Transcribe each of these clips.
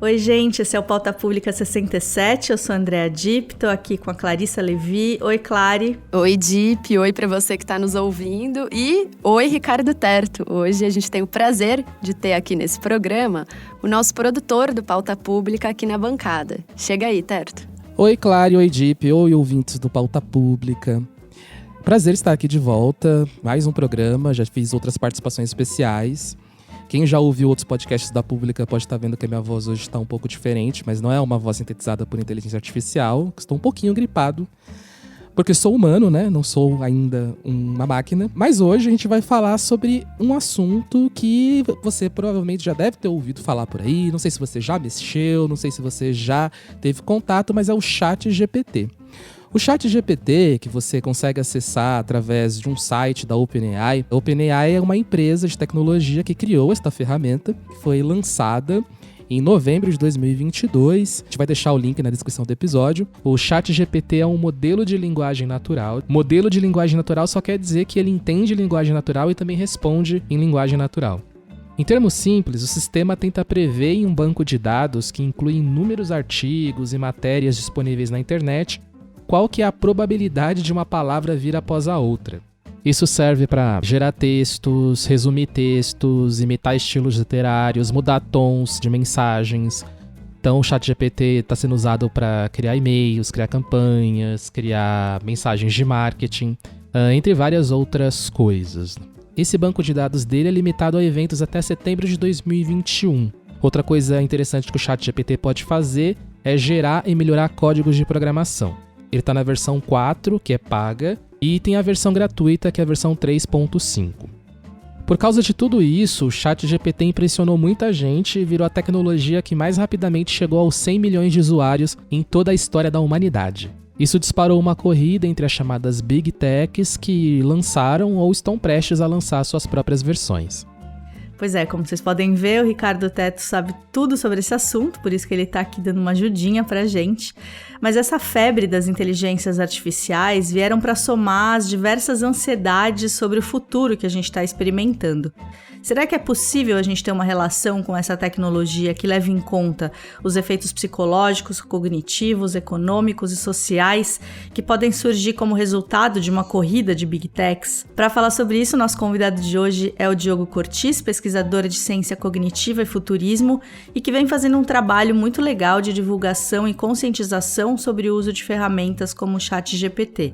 Oi, gente, esse é o Pauta Pública 67, eu sou a Andréa Dipp, tô aqui com a Clarissa Levi. Oi, Clary. Oi, Dipp, oi pra você que tá nos ouvindo e oi, Ricardo Terto. Hoje a gente tem o prazer de ter aqui nesse programa o nosso produtor do Pauta Pública aqui na bancada. Chega aí, Terto. Oi, Clary, oi, Dipp, oi, ouvintes do Pauta Pública. Prazer estar aqui de volta, mais um programa, já fiz outras participações especiais. Quem já ouviu outros podcasts da Pública pode estar vendo que a minha voz hoje está um pouco diferente, mas não é uma voz sintetizada por inteligência artificial. Estou um pouquinho gripado, porque sou humano, né? Não sou ainda uma máquina. Mas hoje a gente vai falar sobre um assunto que você provavelmente já deve ter ouvido falar por aí. Não sei se você já mexeu, não sei se você já teve contato, mas é o ChatGPT. O ChatGPT, que você consegue acessar através de um site da OpenAI. A OpenAI é uma empresa de tecnologia que criou esta ferramenta, que foi lançada em novembro de 2022. A gente vai deixar o link na descrição do episódio. O ChatGPT é um modelo de linguagem natural. Modelo de linguagem natural só quer dizer que ele entende linguagem natural e também responde em linguagem natural. Em termos simples, o sistema tenta prever em um banco de dados que inclui inúmeros artigos e matérias disponíveis na internet qual que é a probabilidade de uma palavra vir após a outra. Isso serve para gerar textos, resumir textos, imitar estilos literários, mudar tons de mensagens. Então o ChatGPT está sendo usado para criar e-mails, criar campanhas, criar mensagens de marketing, entre várias outras coisas. Esse banco de dados dele é limitado a eventos até setembro de 2021. Outra coisa interessante que o ChatGPT pode fazer é gerar e melhorar códigos de programação. Ele está na versão 4, que é paga, e tem a versão gratuita, que é a versão 3.5. Por causa de tudo isso, o ChatGPT impressionou muita gente e virou a tecnologia que mais rapidamente chegou aos 100 milhões de usuários em toda a história da humanidade. Isso disparou uma corrida entre as chamadas Big Techs que lançaram ou estão prestes a lançar suas próprias versões. Pois é, como vocês podem ver, o Ricardo Terto sabe tudo sobre esse assunto, por isso que ele tá aqui dando uma ajudinha pra gente. Mas essa febre das inteligências artificiais vieram para somar as diversas ansiedades sobre o futuro que a gente está experimentando. Será que é possível a gente ter uma relação com essa tecnologia que leve em conta os efeitos psicológicos, cognitivos, econômicos e sociais que podem surgir como resultado de uma corrida de Big Techs? Para falar sobre isso, nosso convidado de hoje é o Diogo Cortis, pesquisador de ciência cognitiva e futurismo e que vem fazendo um trabalho muito legal de divulgação e conscientização sobre o uso de ferramentas como o ChatGPT.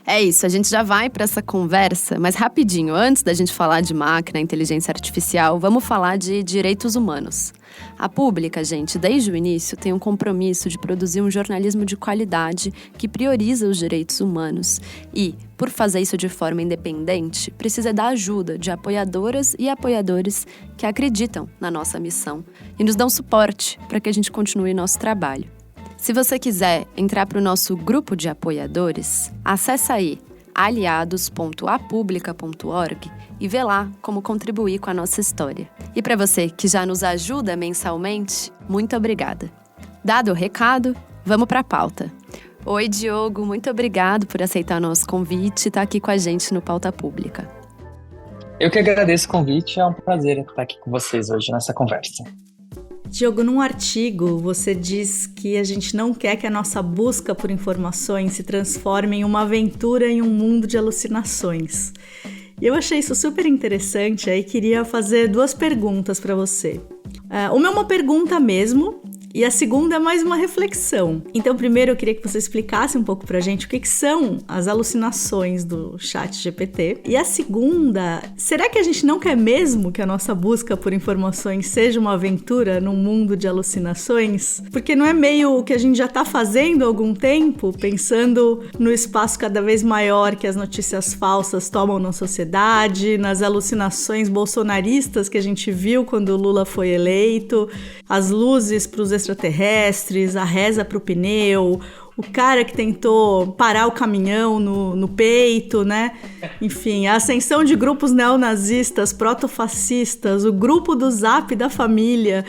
É isso, a gente já vai para essa conversa, mas rapidinho, antes da gente falar de máquina, inteligência artificial, vamos falar de direitos humanos. A Pública, gente, desde o início tem um compromisso de produzir um jornalismo de qualidade que prioriza os direitos humanos e, por fazer isso de forma independente, precisa da ajuda de apoiadoras e apoiadores que acreditam na nossa missão e nos dão suporte para que a gente continue nosso trabalho. Se você quiser entrar para o nosso grupo de apoiadores, acessa aí aliados.apublica.org e vê lá como contribuir com a nossa história. E para você que já nos ajuda mensalmente, muito obrigada. Dado o recado, vamos para a pauta. Oi, Diogo, muito obrigado por aceitar nosso convite e estar aqui com a gente no Pauta Pública. Eu que agradeço o convite, é um prazer estar aqui com vocês hoje nessa conversa. Diogo, num artigo você diz que a gente não quer que a nossa busca por informações se transforme em uma aventura em um mundo de alucinações. E eu achei isso super interessante, aí queria fazer duas perguntas para você. Uma é uma pergunta mesmo, e a segunda é mais uma reflexão. Então, primeiro eu queria que você explicasse um pouco pra gente o que são as alucinações do ChatGPT. E a segunda, será que a gente não quer mesmo que a nossa busca por informações seja uma aventura num mundo de alucinações? Porque não é meio o que a gente já tá fazendo há algum tempo, pensando no espaço cada vez maior que as notícias falsas tomam na sociedade, nas alucinações bolsonaristas que a gente viu quando o Lula foi eleito, as luzes para os extraterrestres, a reza pro pneu, o cara que tentou parar o caminhão no peito, né? Enfim, a ascensão de grupos neonazistas, protofascistas, o grupo do Zap da família.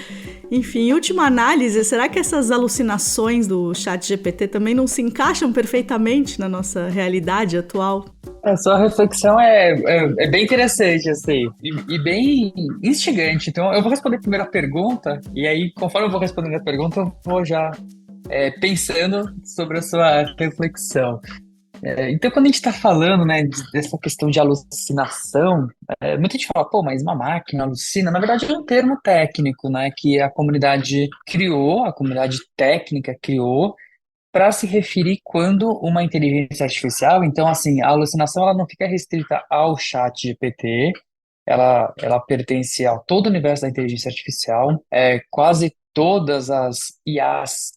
Enfim, em última análise, será que essas alucinações do ChatGPT também não se encaixam perfeitamente na nossa realidade atual? A sua reflexão é bem interessante, assim, e bem instigante. Então, eu vou responder primeiro a pergunta, e aí, conforme eu vou respondendo a pergunta, eu vou já pensando sobre a sua reflexão. Então, quando a gente está falando, né, dessa questão de alucinação, muita gente fala, pô, mas uma máquina alucina? Na verdade, é um termo técnico, né, que a comunidade criou, a comunidade técnica criou, para se referir quando uma inteligência artificial, então, assim, a alucinação ela não fica restrita ao chat GPT, ela pertence a todo o universo da inteligência artificial, quase todas as IAs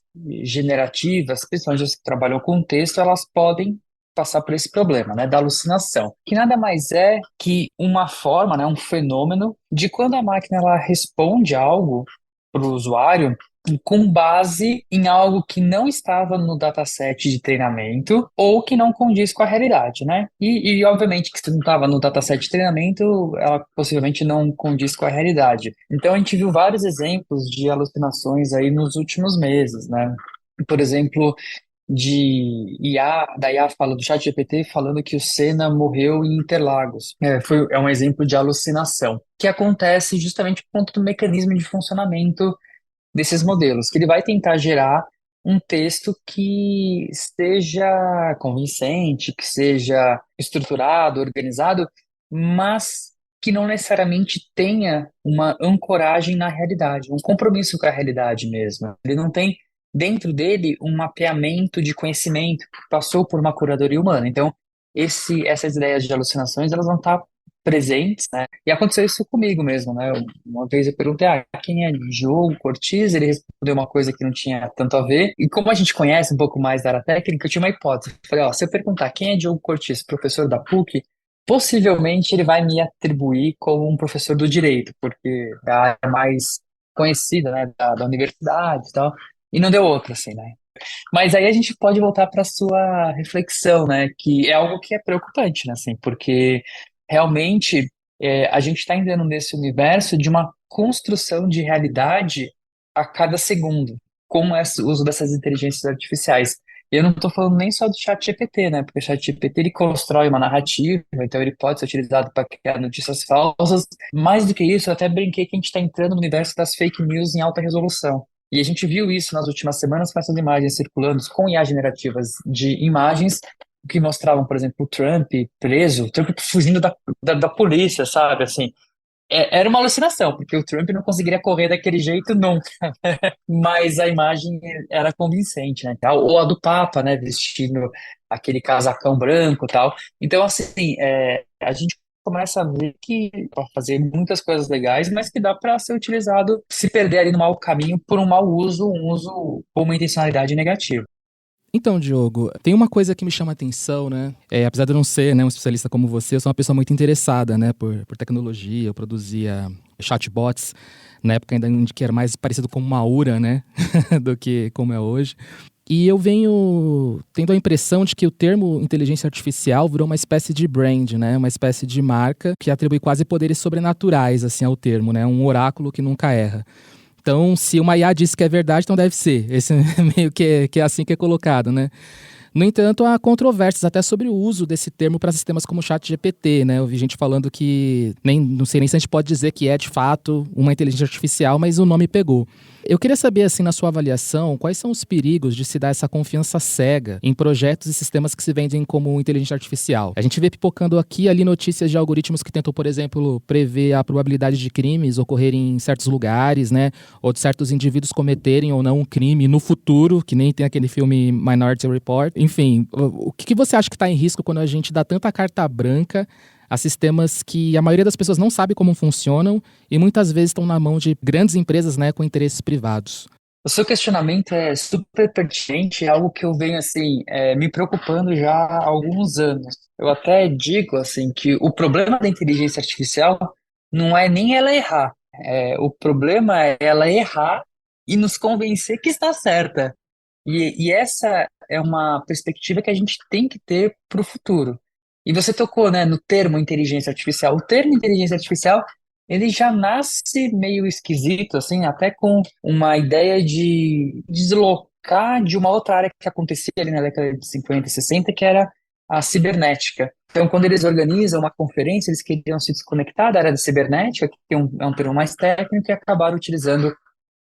generativas, principalmente as que trabalham com texto, elas podem passar por esse problema, né, da alucinação, que nada mais é que uma forma, né, um fenômeno de quando a máquina ela responde algo para o usuário com base em algo que não estava no dataset de treinamento ou que não condiz com a realidade, né? Obviamente que se não estava no dataset de treinamento, ela possivelmente não condiz com a realidade. Então a gente viu vários exemplos de alucinações aí nos últimos meses, né? Por exemplo, da IA fala do ChatGPT falando que o Senna morreu em Interlagos. É um exemplo de alucinação, que acontece justamente por conta do mecanismo de funcionamento desses modelos, que ele vai tentar gerar um texto que seja convincente, que seja estruturado, organizado, mas que não necessariamente tenha uma ancoragem na realidade, um compromisso com a realidade mesmo. Ele não tem dentro dele um mapeamento de conhecimento que passou por uma curadoria humana. Então, essas ideias de alucinações, elas vão estar presentes, né? E aconteceu isso comigo mesmo, né? Uma vez eu perguntei, quem é Diogo Cortiz? Ele respondeu uma coisa que não tinha tanto a ver. E como a gente conhece um pouco mais da área técnica, eu tinha uma hipótese. Eu falei, se eu perguntar quem é Diogo Cortiz, professor da PUC, possivelmente ele vai me atribuir como um professor do direito, porque é a área mais conhecida, né, da universidade e tal. E não deu outra, assim, né? Mas aí a gente pode voltar para a sua reflexão, né? Que é algo que é preocupante, né? Assim, porque realmente a gente está entrando nesse universo de uma construção de realidade a cada segundo, com o uso dessas inteligências artificiais. E eu não estou falando nem só do chat GPT, né? Porque o chat GPT ele constrói uma narrativa, então ele pode ser utilizado para criar notícias falsas. Mais do que isso, eu até brinquei que a gente está entrando no universo das fake news em alta resolução. E a gente viu isso nas últimas semanas com essas imagens circulando com IA generativas de imagens que mostravam, por exemplo, o Trump preso, o Trump fugindo da polícia, sabe? Assim, era uma alucinação, porque o Trump não conseguiria correr daquele jeito nunca. Mas a imagem era convincente, né? Tal. Ou a do Papa, né? Vestindo aquele casacão branco e tal. Então, assim, a gente começa a ver que para fazer muitas coisas legais, mas que dá para ser utilizado, se perder ali no mau caminho por um mau uso, um uso com uma intencionalidade negativa. Então, Diogo, tem uma coisa que me chama a atenção, né? Apesar de eu não ser, né, um especialista como você, eu sou uma pessoa muito interessada, né, por tecnologia. Eu produzia chatbots, na época ainda que era mais parecido com uma URA, né, do que como é hoje. E eu venho tendo a impressão de que o termo inteligência artificial virou uma espécie de brand, né? Uma espécie de marca que atribui quase poderes sobrenaturais assim, ao termo, né? Um oráculo que nunca erra. Então, se uma IA disse que é verdade, então deve ser. Esse meio que é assim que é colocado, né? No entanto, há controvérsias até sobre o uso desse termo para sistemas como o ChatGPT, né? Eu vi gente falando que não sei nem se a gente pode dizer que é de fato uma inteligência artificial, mas o nome pegou. Eu queria saber, assim, na sua avaliação, quais são os perigos de se dar essa confiança cega em projetos e sistemas que se vendem como inteligência artificial? A gente vê pipocando aqui e ali notícias de algoritmos que tentam, por exemplo, prever a probabilidade de crimes ocorrerem em certos lugares, né? Ou de certos indivíduos cometerem ou não um crime no futuro, que nem tem aquele filme Minority Report. Enfim, o que você acha que está em risco quando a gente dá tanta carta branca a sistemas que a maioria das pessoas não sabe como funcionam e muitas vezes estão na mão de grandes empresas, né, com interesses privados? O seu questionamento é super pertinente, é algo que eu venho, assim, me preocupando já há alguns anos. Eu até digo, assim, que o problema da inteligência artificial não é nem ela errar, o problema é ela errar e nos convencer que está certa. E essa é uma perspectiva que a gente tem que ter para o futuro. E você tocou, né, no termo inteligência artificial. O termo inteligência artificial, ele já nasce meio esquisito, assim, até com uma ideia de deslocar de uma outra área que acontecia ali na década de 50 e 60, que era à cibernética. Então, quando eles organizam uma conferência, eles queriam se desconectar da área da cibernética, que é um termo mais técnico, e acabaram utilizando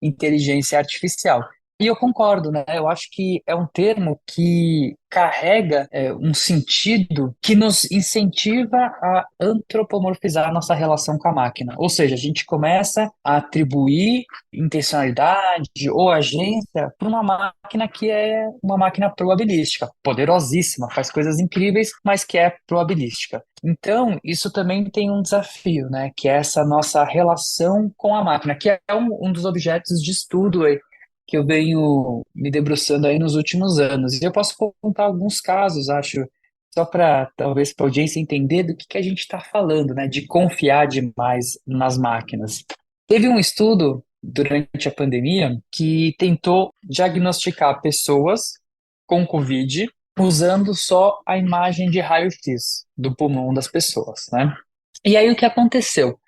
inteligência artificial. E eu concordo, né? Eu acho que é um termo que carrega um sentido que nos incentiva a antropomorfizar a nossa relação com a máquina. Ou seja, a gente começa a atribuir intencionalidade ou agência para uma máquina que é uma máquina probabilística, poderosíssima, faz coisas incríveis, mas que é probabilística. Então, isso também tem um desafio, né? Que é essa nossa relação com a máquina, que é um dos objetos de estudo aí que eu venho me debruçando aí nos últimos anos. E eu posso contar alguns casos, acho, só para talvez para a audiência entender do que a gente está falando, né? De confiar demais nas máquinas. Teve um estudo durante a pandemia que tentou diagnosticar pessoas com Covid usando só a imagem de raio-x do pulmão das pessoas, né? E aí o que aconteceu?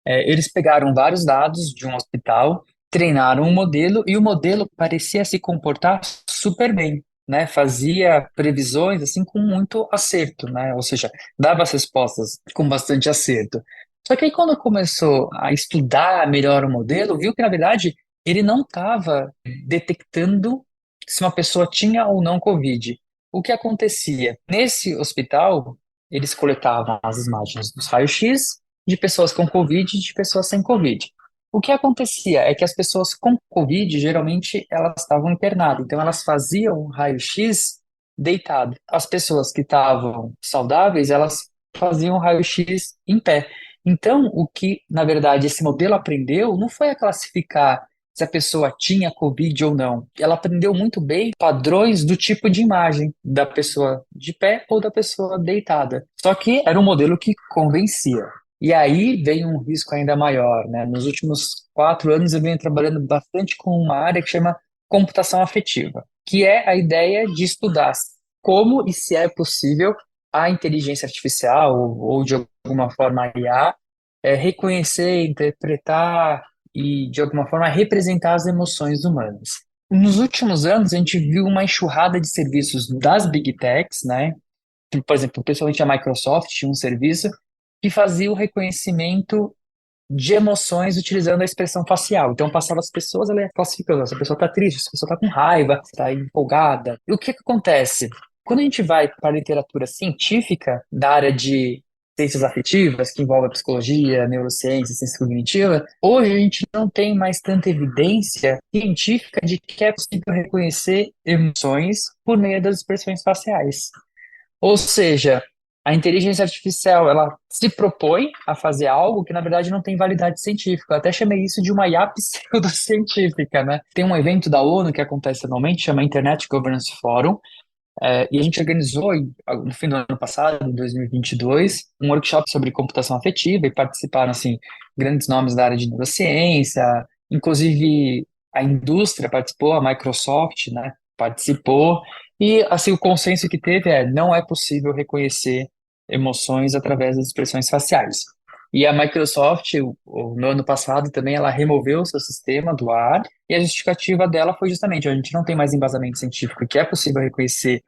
Eles pegaram vários dados de um hospital, treinaram um modelo e o modelo parecia se comportar super bem, né? Fazia previsões assim com muito acerto, né? Ou seja, dava as respostas com bastante acerto. Só que aí quando começou a estudar melhor o modelo, viu que na verdade ele não estava detectando se uma pessoa tinha ou não Covid. O que acontecia? Nesse hospital, eles coletavam as imagens dos raios-x de pessoas com Covid e de pessoas sem Covid. O que acontecia é que as pessoas com Covid, geralmente, elas estavam internadas, então elas faziam um raio-x deitado. As pessoas que estavam saudáveis, elas faziam um raio-x em pé. Então, o que, na verdade, esse modelo aprendeu não foi a classificar se a pessoa tinha Covid ou não. Ela aprendeu muito bem padrões do tipo de imagem da pessoa de pé ou da pessoa deitada. Só que era um modelo que convencia. E aí vem um risco ainda maior, né? Nos últimos 4 anos eu venho trabalhando bastante com uma área que chama computação afetiva, que é a ideia de estudar como e se é possível a inteligência artificial ou de alguma forma a IA reconhecer, interpretar e de alguma forma representar as emoções humanas. Nos últimos anos a gente viu uma enxurrada de serviços das Big Techs, né? Por exemplo, principalmente a Microsoft tinha um serviço que fazia o reconhecimento de emoções utilizando a expressão facial. Então, passava as pessoas, ela ia classificando, essa pessoa está triste, essa pessoa está com raiva, está empolgada. E o que acontece? Quando a gente vai para a literatura científica da área de ciências afetivas, que envolve a psicologia, neurociência, ciência cognitiva, hoje a gente não tem mais tanta evidência científica de que é possível reconhecer emoções por meio das expressões faciais. Ou seja, a inteligência artificial, ela se propõe a fazer algo que, na verdade, não tem validade científica. Eu até chamei isso de uma IA pseudocientífica, né? Tem um evento da ONU que acontece anualmente, chama Internet Governance Forum, e a gente organizou, no fim do ano passado, em 2022, um workshop sobre computação afetiva e participaram, assim, grandes nomes da área de neurociência, inclusive a indústria participou, a Microsoft, né, participou, e, assim, o consenso que teve não é possível reconhecer emoções através das expressões faciais. E a Microsoft, no ano passado, também ela removeu o seu sistema do ar, e a justificativa dela foi justamente, a gente não tem mais embasamento científico que é possível reconhecer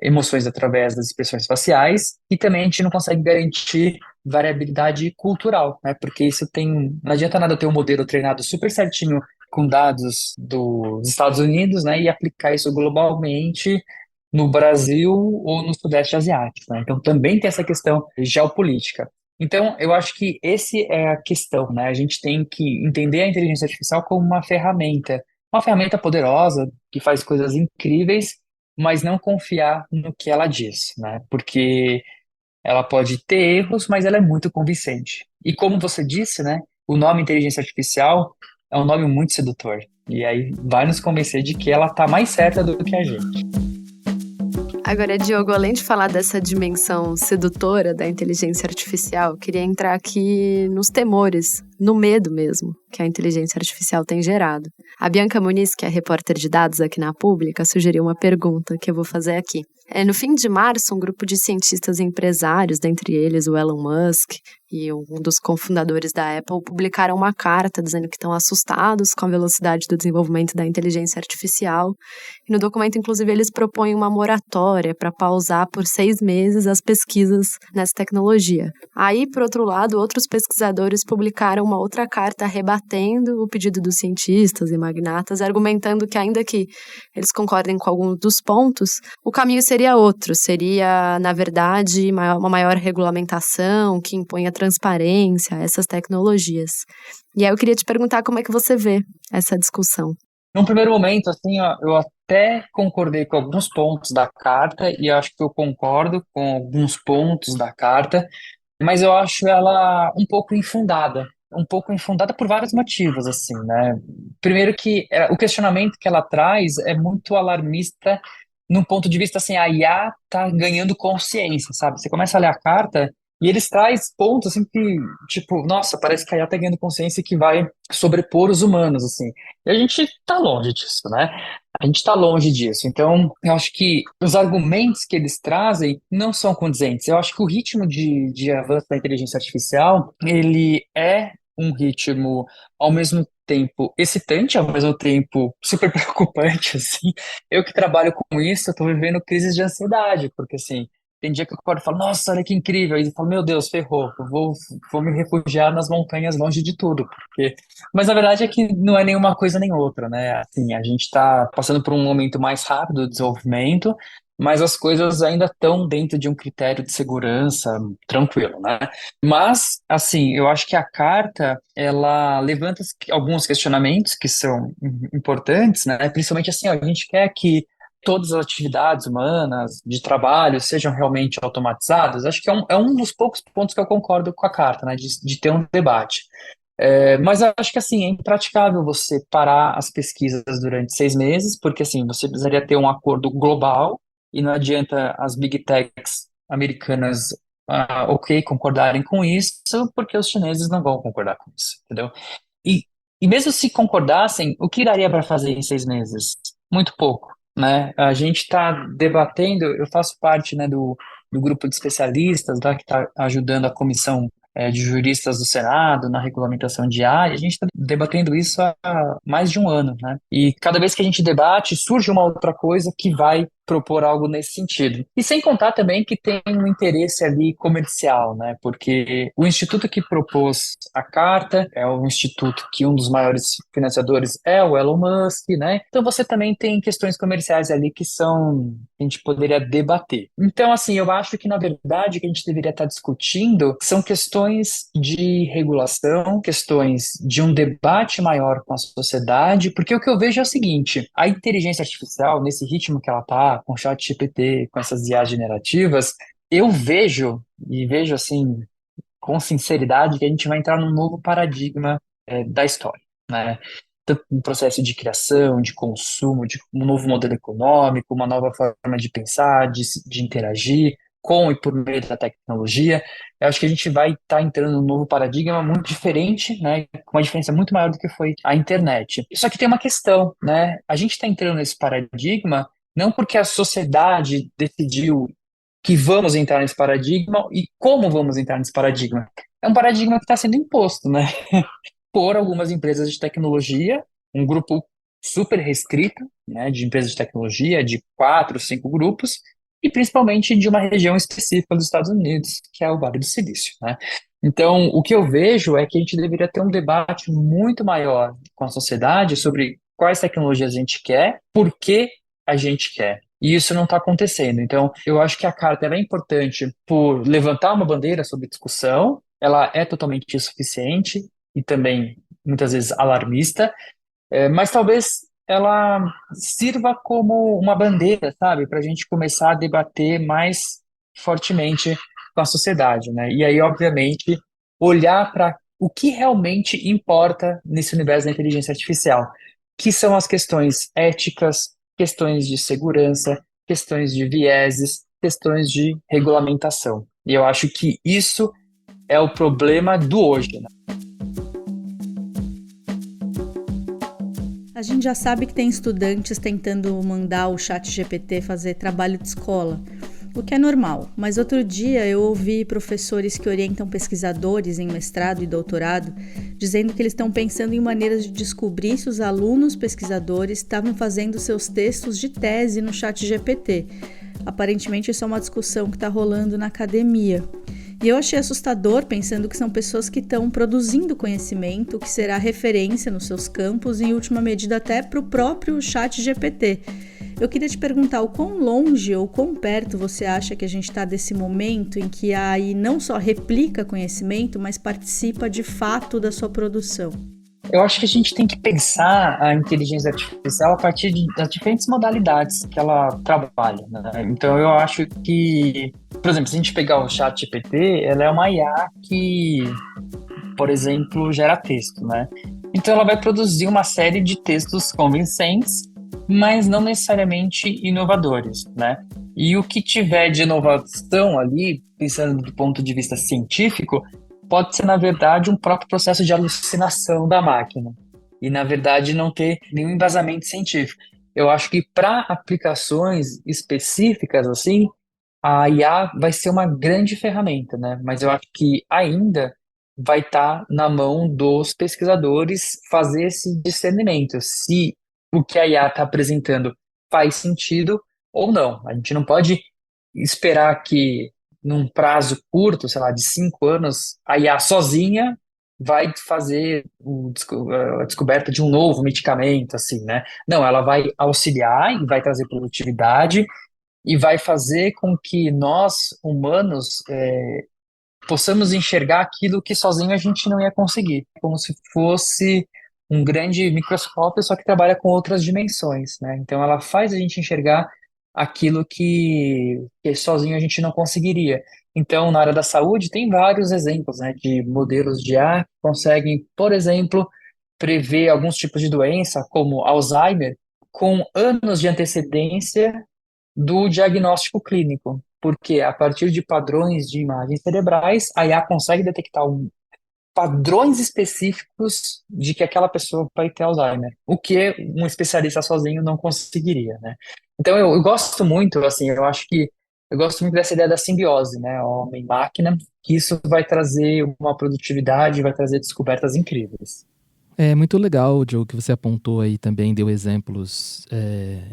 emoções através das expressões faciais, e também a gente não consegue garantir variabilidade cultural, né? Porque isso não adianta nada ter um modelo treinado super certinho com dados dos Estados Unidos, né? E aplicar isso globalmente no Brasil ou no Sudeste Asiático, né? Então também tem essa questão geopolítica. Então, eu acho que esse é a questão, né? A gente tem que entender a inteligência artificial como uma ferramenta poderosa que faz coisas incríveis, mas não confiar no que ela diz, né? Porque ela pode ter erros, mas ela é muito convincente. E como você disse, né? O nome inteligência artificial é um nome muito sedutor. E aí vai nos convencer de que ela está mais certa do que a gente. Agora, Diogo, além de falar dessa dimensão sedutora da inteligência artificial, queria entrar aqui nos temores no medo mesmo que a inteligência artificial tem gerado. A Bianca Muniz, que é repórter de dados aqui na Pública, sugeriu uma pergunta que eu vou fazer aqui. No fim de março, um grupo de cientistas e empresários, dentre eles o Elon Musk e um dos cofundadores da Apple, publicaram uma carta dizendo que estão assustados com a velocidade do desenvolvimento da inteligência artificial. E no documento, inclusive, eles propõem uma moratória para pausar por 6 meses as pesquisas nessa tecnologia. Aí, por outro lado, outros pesquisadores publicaram uma outra carta rebatendo o pedido dos cientistas e magnatas, argumentando que, ainda que eles concordem com alguns dos pontos, o caminho seria outro, seria, na verdade, uma maior regulamentação que imponha transparência a essas tecnologias. E aí eu queria te perguntar como é que você vê essa discussão. Num primeiro momento, assim, ó, eu até concordei com alguns pontos da carta e acho que eu concordo com alguns pontos da carta, mas eu acho ela um pouco infundada por vários motivos, assim, né? Primeiro que o questionamento que ela traz é muito alarmista num ponto de vista, assim, a IA tá ganhando consciência, sabe? Você começa a ler a carta e eles traz pontos, assim, que, tipo, nossa, parece que a IA tá ganhando consciência que vai sobrepor os humanos, assim. E a gente tá longe disso, né? A gente está longe disso. Então, eu acho que os argumentos que eles trazem não são condizentes. Eu acho que o ritmo de avanço da inteligência artificial, ele é um ritmo, ao mesmo tempo, excitante, ao mesmo tempo super preocupante, assim. Eu que trabalho com isso, eu tô vivendo crises de ansiedade, porque, assim, tem dia que eu acordo e falo, nossa, olha que incrível. Aí eu falo, meu Deus, ferrou, vou me refugiar nas montanhas longe de tudo, porque mas a verdade é que não é nenhuma coisa nem outra, né? Assim, a gente está passando por um momento mais rápido de desenvolvimento, mas as coisas ainda estão dentro de um critério de segurança tranquilo, né? Mas, assim, eu acho que a carta, ela levanta alguns questionamentos que são importantes, né? Principalmente assim, ó, a gente quer que todas as atividades humanas de trabalho sejam realmente automatizadas. Acho que é um dos poucos pontos que eu concordo com a carta, né? De ter um debate. Mas eu acho que assim, é impraticável você parar as pesquisas durante 6 meses, porque assim, você precisaria ter um acordo global e não adianta as big techs americanas, ok, concordarem com isso, porque os chineses não vão concordar com isso, entendeu? E, e mesmo se concordassem, o que daria para fazer em 6 meses? Muito pouco, né? A gente está debatendo, eu faço parte, né, do grupo de especialistas lá que está ajudando a comissão de juristas do Senado na regulamentação de IA, e a gente está debatendo isso há mais de um ano, né? E cada vez que a gente debate, surge uma outra coisa que vai propor algo nesse sentido. E sem contar também que tem um interesse ali comercial, né? Porque o instituto que propôs a carta é o instituto que um dos maiores financiadores é o Elon Musk, né? Então você também tem questões comerciais ali que a gente poderia debater. Então, assim, eu acho que na verdade o que a gente deveria estar discutindo são questões de regulação, questões de um debate maior com a sociedade, porque o que eu vejo é o seguinte, a inteligência artificial, nesse ritmo que ela está, com o ChatGPT, com essas IAs generativas, eu vejo, e vejo assim, com sinceridade, que a gente vai entrar num novo paradigma da história, né? Tanto um processo de criação, de consumo, de um novo modelo econômico, uma nova forma de pensar, de interagir com e por meio da tecnologia. Eu acho que a gente vai estar entrando num novo paradigma muito diferente, né? Com uma diferença muito maior do que foi a internet. Só que tem uma questão, né? A gente está entrando nesse paradigma não porque a sociedade decidiu que vamos entrar nesse paradigma e como vamos entrar nesse paradigma. É um paradigma que está sendo imposto, né? Por algumas empresas de tecnologia, um grupo super restrito, né, de empresas de tecnologia, de 4, 5 grupos, e principalmente de uma região específica dos Estados Unidos, que é o Vale do Silício, né? Então, o que eu vejo é que a gente deveria ter um debate muito maior com a sociedade sobre quais tecnologias a gente quer, por que a gente quer. E isso não está acontecendo. Então, eu acho que a carta ela é importante por levantar uma bandeira sobre discussão, ela é totalmente insuficiente e também muitas vezes alarmista, mas talvez ela sirva como uma bandeira, sabe, para a gente começar a debater mais fortemente com a sociedade, né? E aí, obviamente, olhar para o que realmente importa nesse universo da inteligência artificial, que são as questões éticas, questões de segurança, questões de vieses, questões de regulamentação. E eu acho que isso é o problema do hoje, né? A gente já sabe que tem estudantes tentando mandar o ChatGPT fazer trabalho de escola, o que é normal, mas outro dia eu ouvi professores que orientam pesquisadores em mestrado e doutorado dizendo que eles estão pensando em maneiras de descobrir se os alunos pesquisadores estavam fazendo seus textos de tese no ChatGPT. Aparentemente isso é uma discussão que está rolando na academia. E eu achei assustador pensando que são pessoas que estão produzindo conhecimento que será referência nos seus campos e, em última medida, até para o próprio ChatGPT. Eu queria te perguntar o quão longe ou quão perto você acha que a gente está desse momento em que a AI não só replica conhecimento, mas participa de fato da sua produção? Eu acho que a gente tem que pensar a inteligência artificial a partir das diferentes modalidades que ela trabalha, né? Então, eu acho que, por exemplo, se a gente pegar o ChatGPT, ela é uma IA que, por exemplo, gera texto, né? Então, ela vai produzir uma série de textos convincentes, mas não necessariamente inovadores, né? E o que tiver de inovação ali, pensando do ponto de vista científico, pode ser, na verdade, um próprio processo de alucinação da máquina. E, na verdade, não ter nenhum embasamento científico. Eu acho que para aplicações específicas, assim, a IA vai ser uma grande ferramenta, né? Mas eu acho que ainda vai estar na mão dos pesquisadores fazer esse discernimento, se o que a IA está apresentando faz sentido ou não. A gente não pode esperar que, num prazo curto, sei lá, de 5 anos, a IA sozinha vai fazer a descoberta de um novo medicamento, assim, né? Não, ela vai auxiliar e vai trazer produtividade e vai fazer com que nós, humanos, possamos enxergar aquilo que sozinho a gente não ia conseguir, como se fosse um grande microscópio, só que trabalha com outras dimensões, né? Então ela faz a gente enxergar aquilo que sozinho a gente não conseguiria. Então, na área da saúde, tem vários exemplos, né, de modelos de IA que conseguem, por exemplo, prever alguns tipos de doença, como Alzheimer, com anos de antecedência do diagnóstico clínico, porque a partir de padrões de imagens cerebrais, a IA consegue detectar padrões específicos de que aquela pessoa vai ter Alzheimer, o que um especialista sozinho não conseguiria, né? Então eu gosto muito, assim, eu gosto muito dessa ideia da simbiose, né, homem-máquina, que isso vai trazer uma produtividade, vai trazer descobertas incríveis. É muito legal, Joe, que você apontou aí também, deu exemplos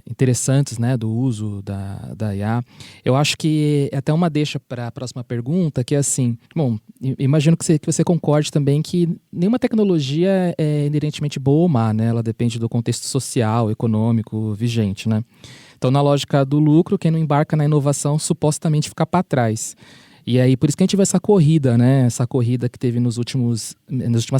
interessantes, né, do uso da IA. Eu acho que é até uma deixa para a próxima pergunta, que é assim, bom, imagino que você concorde também que nenhuma tecnologia é inerentemente boa ou má, né? Ela depende do contexto social, econômico vigente, né? Então, na lógica do lucro, quem não embarca na inovação supostamente fica para trás. E aí, por isso que a gente vê essa corrida, né? Essa corrida que teve nas últimas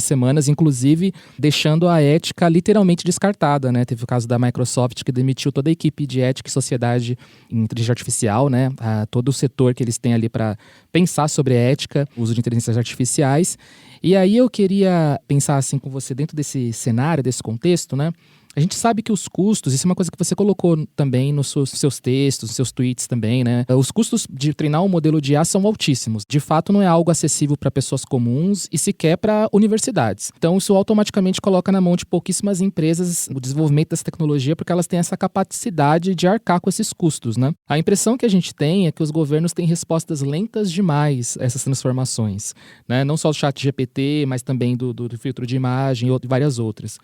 semanas, inclusive deixando a ética literalmente descartada, né? Teve o caso da Microsoft, que demitiu toda a equipe de ética e sociedade em inteligência artificial, né? Todo o setor que eles têm ali para pensar sobre a ética, o uso de inteligências artificiais. E aí eu queria pensar assim com você dentro desse cenário, desse contexto, né? A gente sabe que os custos, isso é uma coisa que você colocou também nos seus textos, nos seus tweets também, né? Os custos de treinar um modelo de IA são altíssimos. De fato, não é algo acessível para pessoas comuns e sequer para universidades. Então, isso automaticamente coloca na mão de pouquíssimas empresas o desenvolvimento dessa tecnologia, porque elas têm essa capacidade de arcar com esses custos, né? A impressão que a gente tem é que os governos têm respostas lentas demais a essas transformações, né? Não só do ChatGPT, mas também do filtro de imagem e várias outras.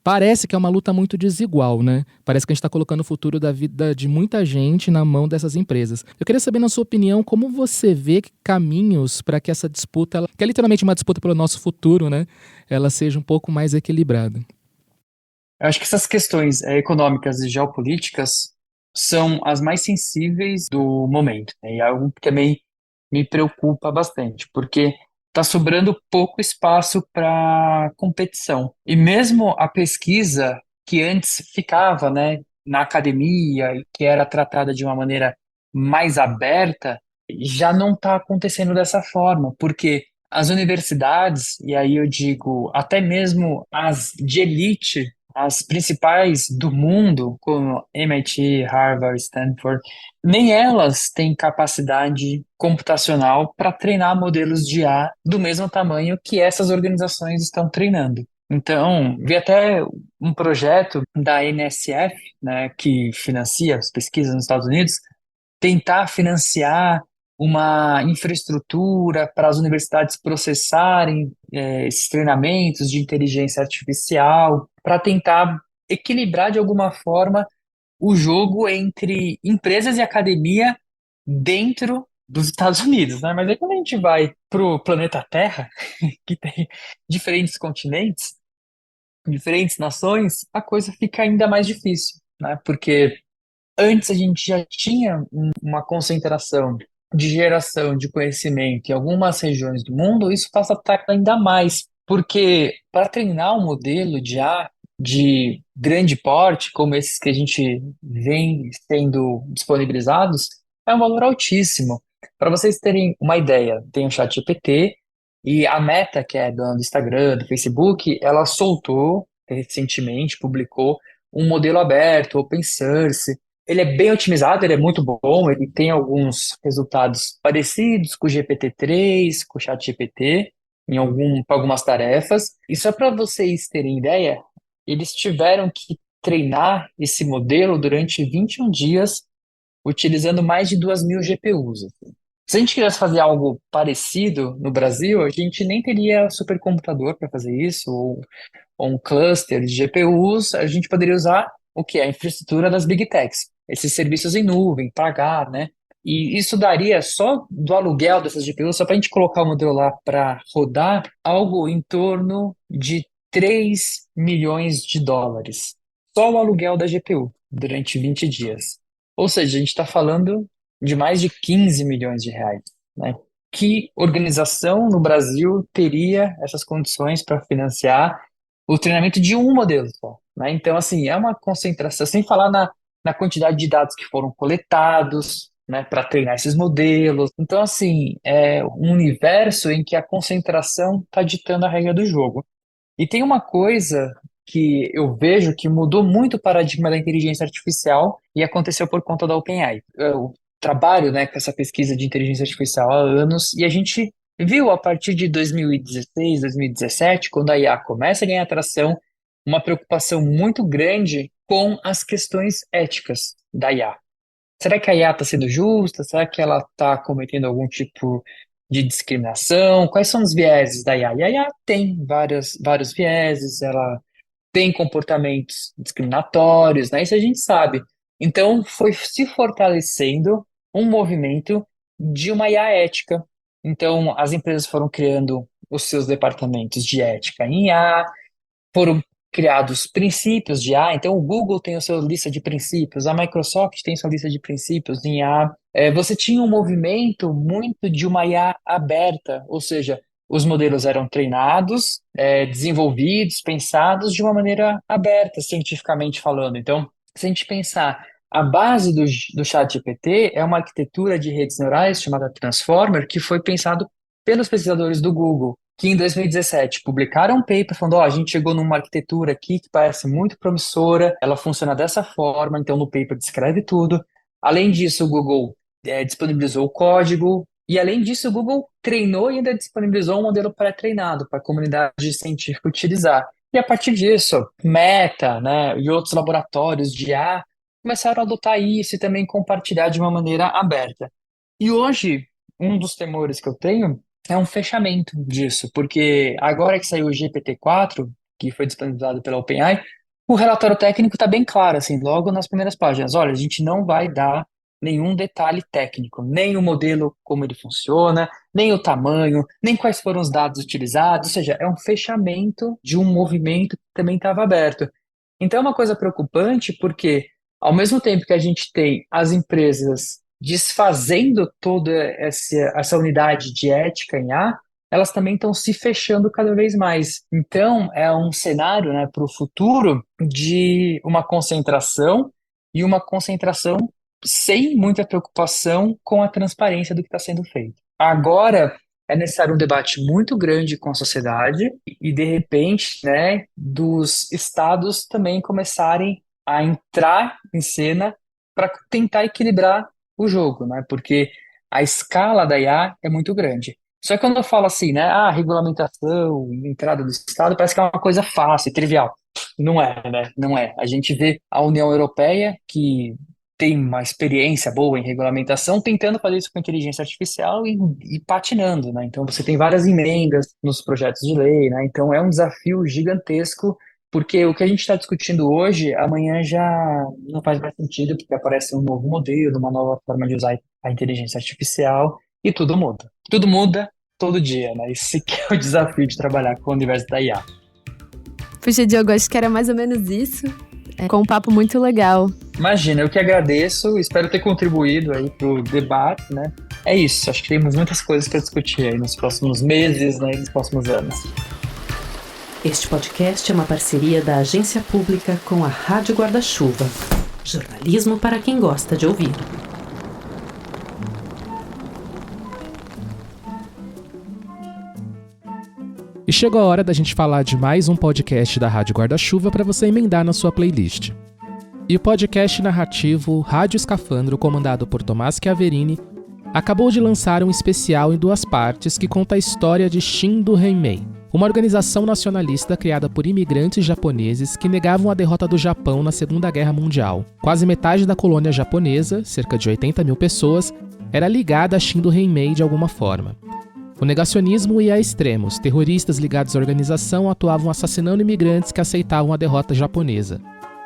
Parece que é uma luta muito desigual, né? Parece que a gente está colocando o futuro da vida de muita gente na mão dessas empresas. Eu queria saber, na sua opinião, como você vê caminhos para que essa disputa, que é literalmente uma disputa pelo nosso futuro, né? Ela seja um pouco mais equilibrada. Eu acho que essas questões econômicas e geopolíticas são as mais sensíveis do momento, né? E é algo que também me preocupa bastante, porque está sobrando pouco espaço para competição. E mesmo a pesquisa que antes ficava, né, na academia e que era tratada de uma maneira mais aberta, já não está acontecendo dessa forma, porque as universidades, e aí eu digo até mesmo as de elite, as principais do mundo, como MIT, Harvard, Stanford, nem elas têm capacidade computacional para treinar modelos de IA do mesmo tamanho que essas organizações estão treinando. Então, vi até um projeto da NSF, né, que financia as pesquisas nos Estados Unidos, tentar financiar uma infraestrutura para as universidades processarem esses treinamentos de inteligência artificial, para tentar equilibrar de alguma forma o jogo entre empresas e academia dentro dos Estados Unidos, né? Mas aí quando a gente vai para o planeta Terra, que tem diferentes continentes, diferentes nações, a coisa fica ainda mais difícil, né? Porque antes a gente já tinha uma concentração de geração de conhecimento em algumas regiões do mundo, isso passa a estar ainda mais, porque para treinar um modelo de A de grande porte, como esses que a gente vem sendo disponibilizados, é um valor altíssimo. Para vocês terem uma ideia, tem o ChatGPT e a Meta, que é dona do Instagram, do Facebook, ela soltou recentemente, publicou um modelo aberto, open source. Ele é bem otimizado, ele é muito bom, ele tem alguns resultados parecidos com o GPT-3, com o ChatGPT, para algumas tarefas. E só para vocês terem ideia, eles tiveram que treinar esse modelo durante 21 dias, utilizando mais de 2.000 GPUs. Se a gente quisesse fazer algo parecido no Brasil, a gente nem teria supercomputador para fazer isso, ou um cluster de GPUs, a gente poderia usar o que? A infraestrutura das Big Techs, esses serviços em nuvem, pagar, né? E isso daria só do aluguel dessas GPUs, só para a gente colocar o modelo lá para rodar, algo em torno de 3 milhões de dólares. Só o aluguel da GPU durante 20 dias. Ou seja, a gente está falando de mais de 15 milhões de reais, né? Que organização no Brasil teria essas condições para financiar o treinamento de um modelo só, né? Então, assim, é uma concentração, sem falar na quantidade de dados que foram coletados, né, para treinar esses modelos. Então, assim, é um universo em que a concentração está ditando a regra do jogo. E tem uma coisa que eu vejo que mudou muito o paradigma da inteligência artificial e aconteceu por conta da OpenAI. Eu trabalho, né, com essa pesquisa de inteligência artificial há anos e a gente viu a partir de 2016, 2017, quando a IA começa a ganhar atração, uma preocupação muito grande com as questões éticas da IA. Será que a IA está sendo justa? Será que ela está cometendo algum tipo de discriminação? Quais são os vieses da IA? E a IA tem vários vieses, ela tem comportamentos discriminatórios, né? Isso a gente sabe. Então, foi se fortalecendo um movimento de uma IA ética. Então, as empresas foram criando os seus departamentos de ética em IA, foram criados princípios de IA. Então, o Google tem a sua lista de princípios, a Microsoft tem sua lista de princípios em IA. Você tinha um movimento muito de uma IA aberta, ou seja, os modelos eram treinados, desenvolvidos, pensados de uma maneira aberta, cientificamente falando. Então, se a gente pensar, a base do ChatGPT é uma arquitetura de redes neurais chamada Transformer, que foi pensado pelos pesquisadores do Google, que em 2017 publicaram um paper falando, ó, a gente chegou numa arquitetura aqui que parece muito promissora, ela funciona dessa forma, então no paper descreve tudo. Além disso, o Google disponibilizou o código, e além disso, o Google treinou e ainda disponibilizou um modelo pré-treinado para a comunidade científica utilizar. E a partir disso, Meta, né, e outros laboratórios de IA começaram a adotar isso e também compartilhar de uma maneira aberta. E hoje, um dos temores que eu tenho é um fechamento disso, porque agora que saiu o GPT-4, que foi disponibilizado pela OpenAI, o relatório técnico está bem claro, assim, logo nas primeiras páginas. Olha, a gente não vai dar nenhum detalhe técnico, nem o modelo, como ele funciona, nem o tamanho, nem quais foram os dados utilizados, ou seja, é um fechamento de um movimento que também estava aberto. Então é uma coisa preocupante porque, ao mesmo tempo que a gente tem as empresas desfazendo toda essa unidade de ética em A, elas também estão se fechando cada vez mais. Então, é um cenário, né, para o futuro de uma concentração e uma concentração sem muita preocupação com a transparência do que está sendo feito. Agora, é necessário um debate muito grande com a sociedade e, de repente, né, dos estados também começarem a entrar em cena para tentar equilibrar o jogo, né? Porque a escala da IA é muito grande. Só que quando eu falo assim, né, regulamentação, entrada do Estado, parece que é uma coisa fácil, trivial. Não é, né? Não é. A gente vê a União Europeia, que tem uma experiência boa em regulamentação, tentando fazer isso com inteligência artificial e patinando, né? Então você tem várias emendas nos projetos de lei, né? Então é um desafio gigantesco, porque o que a gente está discutindo hoje, amanhã já não faz mais sentido, porque aparece um novo modelo, uma nova forma de usar a inteligência artificial e tudo muda. Tudo muda todo dia, né? Esse que é o desafio de trabalhar com o universo da IA. Puxa, Diogo, acho que era mais ou menos isso. Com um papo muito legal. Imagina, eu que agradeço, espero ter contribuído aí pro debate, né? É isso, acho que temos muitas coisas para discutir aí nos próximos meses, né, e nos próximos anos. Este podcast é uma parceria da Agência Pública com a Rádio Guarda-Chuva. Jornalismo para quem gosta de ouvir. E chegou a hora da gente falar de mais um podcast da Rádio Guarda-Chuva para você emendar na sua playlist. E o podcast narrativo Rádio Escafandro, comandado por Tomás Chiaverini, acabou de lançar um especial em 2 partes que conta a história de Shin do Heimei, uma organização nacionalista criada por imigrantes japoneses que negavam a derrota do Japão na Segunda Guerra Mundial. Quase metade da colônia japonesa, cerca de 80 mil pessoas, era ligada a Shin do Heimei de alguma forma. O negacionismo ia a extremos. Terroristas ligados à organização atuavam assassinando imigrantes que aceitavam a derrota japonesa.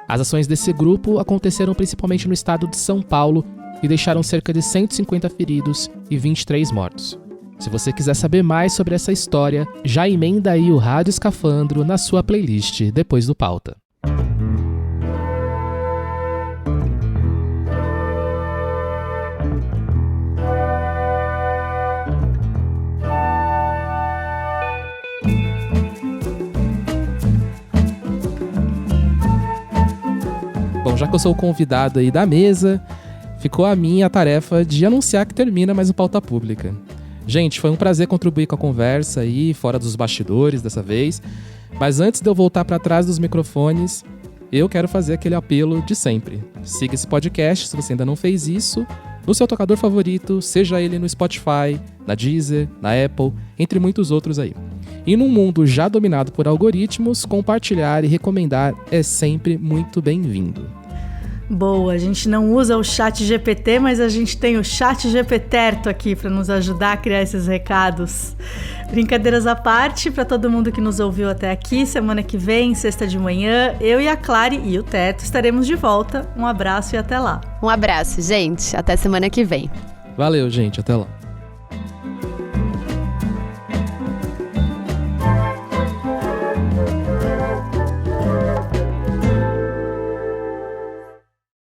As ações desse grupo aconteceram principalmente no estado de São Paulo e deixaram cerca de 150 feridos e 23 mortos. Se você quiser saber mais sobre essa história, já emenda aí o Rádio Escafandro na sua playlist depois do Pauta. Bom, já que eu sou o convidado aí da mesa, ficou a minha tarefa de anunciar que termina mais um Pauta Pública. Gente, foi um prazer contribuir com a conversa aí, fora dos bastidores dessa vez. Mas antes de eu voltar para trás dos microfones, eu quero fazer aquele apelo de sempre. Siga esse podcast, se você ainda não fez isso, no seu tocador favorito, seja ele no Spotify, na Deezer, na Apple, entre muitos outros aí. E num mundo já dominado por algoritmos, compartilhar e recomendar é sempre muito bem-vindo. Boa, a gente não usa o chat GPT, mas a gente tem o chat GPTerto aqui para nos ajudar a criar esses recados. Brincadeiras à parte, para todo mundo que nos ouviu até aqui, semana que vem, sexta de manhã, eu e a Clary e o Teto estaremos de volta. Um abraço e até lá. Um abraço, gente. Até semana que vem. Valeu, gente. Até lá.